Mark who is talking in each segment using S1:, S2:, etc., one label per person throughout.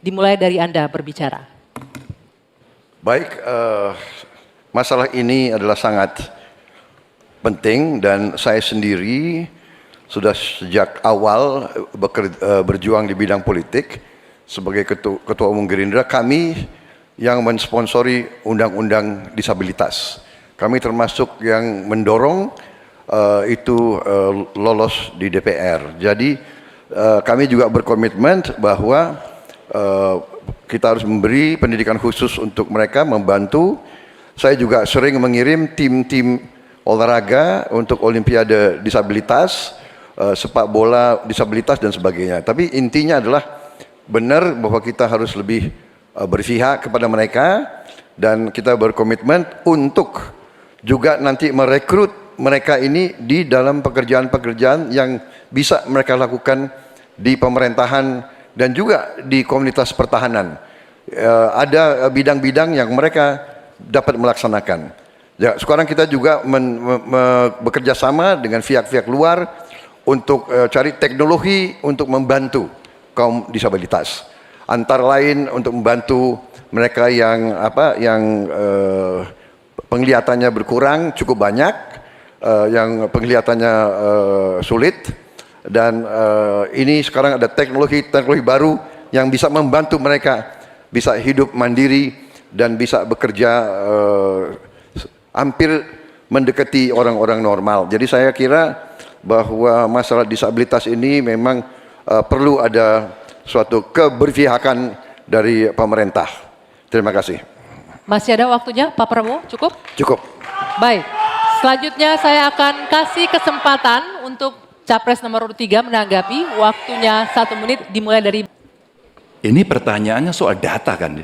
S1: Dimulai dari Anda berbicara.
S2: Baik, masalah ini adalah sangat penting dan saya sendiri sudah sejak awal berjuang di bidang politik sebagai ketua umum Gerindra. Kami yang mensponsori undang-undang disabilitas. Kami termasuk yang mendorong itu lolos di DPR. Jadi kami juga berkomitmen bahwa kita harus memberi pendidikan khusus untuk mereka, membantu. Saya juga sering mengirim tim-tim olahraga untuk olimpiade disabilitas, sepak bola disabilitas dan sebagainya. Tapi intinya adalah benar bahwa kita harus lebih berpihak kepada mereka dan kita berkomitmen untuk juga nanti merekrut mereka ini di dalam pekerjaan-pekerjaan yang bisa mereka lakukan di pemerintahan dan juga di komunitas pertahanan. Ada bidang-bidang yang mereka dapat melaksanakan. Ya, sekarang kita juga bekerja sama dengan pihak-pihak luar untuk cari teknologi untuk membantu kaum disabilitas. Antara lain untuk membantu mereka yang penglihatannya berkurang cukup banyak, yang penglihatannya sulit. Dan ini sekarang ada teknologi baru yang bisa membantu mereka bisa hidup mandiri dan bisa bekerja hampir mendekati orang-orang normal. Jadi saya kira bahwa masalah disabilitas ini memang perlu ada suatu keberpihakan dari pemerintah. Terima kasih.
S1: Masih ada waktunya Pak Prabowo? Cukup?
S2: Cukup.
S1: Baik, selanjutnya saya akan kasih kesempatan untuk Capres nomor urut 3 menanggapi, waktunya 1 menit dimulai dari...
S3: Ini pertanyaannya soal data kan?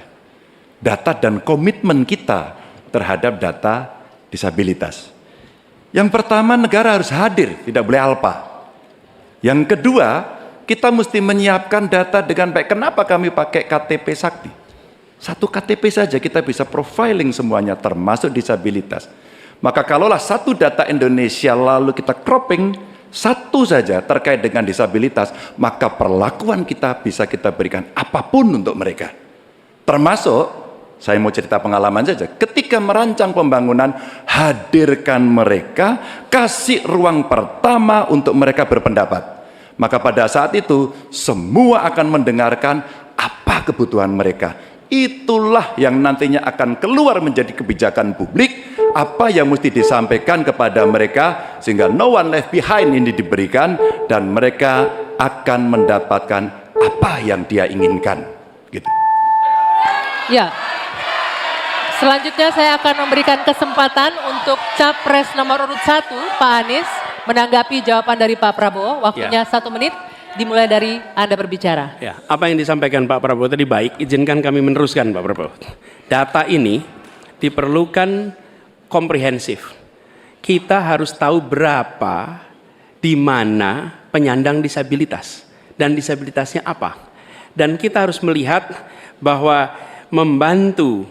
S3: Data dan komitmen kita terhadap data disabilitas. Yang pertama, negara harus hadir, tidak boleh alpa. Yang kedua, kita mesti menyiapkan data dengan baik. Kenapa kami pakai KTP Sakti? Satu KTP saja kita bisa profiling semuanya termasuk disabilitas. Maka kalaulah satu data Indonesia lalu kita cropping satu saja terkait dengan disabilitas, maka perlakuan kita bisa kita berikan apapun untuk mereka. Termasuk, saya mau cerita pengalaman saja, ketika merancang pembangunan, hadirkan mereka, kasih ruang pertama untuk mereka berpendapat. Maka pada saat itu, semua akan mendengarkan apa kebutuhan mereka. Itulah yang nantinya akan keluar menjadi kebijakan publik, apa yang mesti disampaikan kepada mereka sehingga no one left behind ini diberikan dan mereka akan mendapatkan apa yang dia inginkan gitu.
S1: Ya, selanjutnya saya akan memberikan kesempatan untuk Capres nomor urut 1 Pak Anies menanggapi jawaban dari Pak Prabowo. Waktunya 1 menit dimulai dari Anda berbicara.
S4: Ya, apa yang disampaikan Pak Prabowo tadi baik, izinkan kami meneruskan Pak Prabowo. Data ini diperlukan komprehensif. Kita harus tahu berapa, di mana penyandang disabilitas dan disabilitasnya apa. Dan kita harus melihat bahwa membantu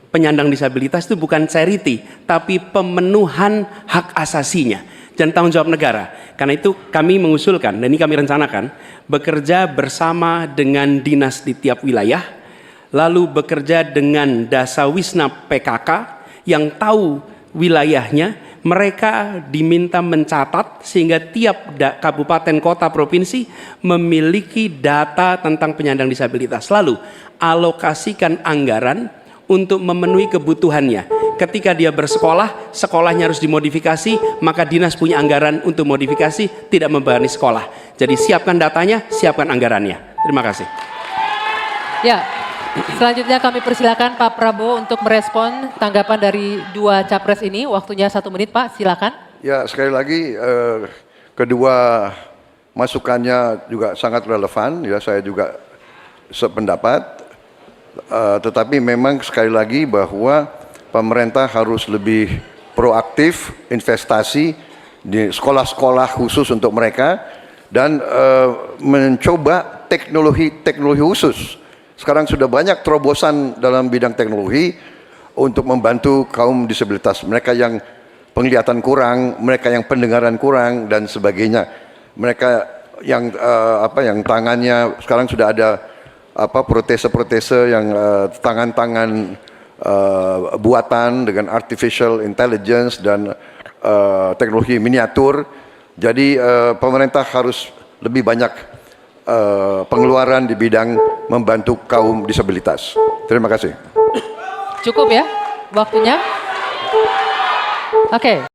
S4: penyandang disabilitas itu bukan charity, tapi pemenuhan hak asasinya dan tanggung jawab negara. Karena itu kami mengusulkan, dan ini kami rencanakan, bekerja bersama dengan dinas di tiap wilayah, lalu bekerja dengan Dasawisna PKK yang tahu wilayahnya, mereka diminta mencatat sehingga tiap kabupaten, kota, provinsi memiliki data tentang penyandang disabilitas. Lalu alokasikan anggaran untuk memenuhi kebutuhannya. Ketika dia bersekolah, sekolahnya harus dimodifikasi, maka dinas punya anggaran untuk modifikasi, tidak membebani sekolah. Jadi siapkan datanya, siapkan anggarannya. Terima kasih.
S1: Ya, selanjutnya kami persilakan Pak Prabowo untuk merespon tanggapan dari 2 Capres ini. Waktunya 1 menit Pak, silakan.
S2: Ya, sekali lagi kedua masukannya juga sangat relevan. Ya, saya juga sependapat. Tetapi memang sekali lagi bahwa pemerintah harus lebih proaktif investasi di sekolah-sekolah khusus untuk mereka dan mencoba teknologi khusus. Sekarang sudah banyak terobosan dalam bidang teknologi untuk membantu kaum disabilitas, mereka yang penglihatan kurang, mereka yang pendengaran kurang dan sebagainya. Mereka yang tangannya sekarang sudah ada protese-protese yang tangan-tangan buatan dengan artificial intelligence dan teknologi miniatur. Jadi pemerintah harus lebih banyak pengeluaran di bidang membantu kaum disabilitas. Terima kasih.
S1: Cukup ya waktunya? Oke.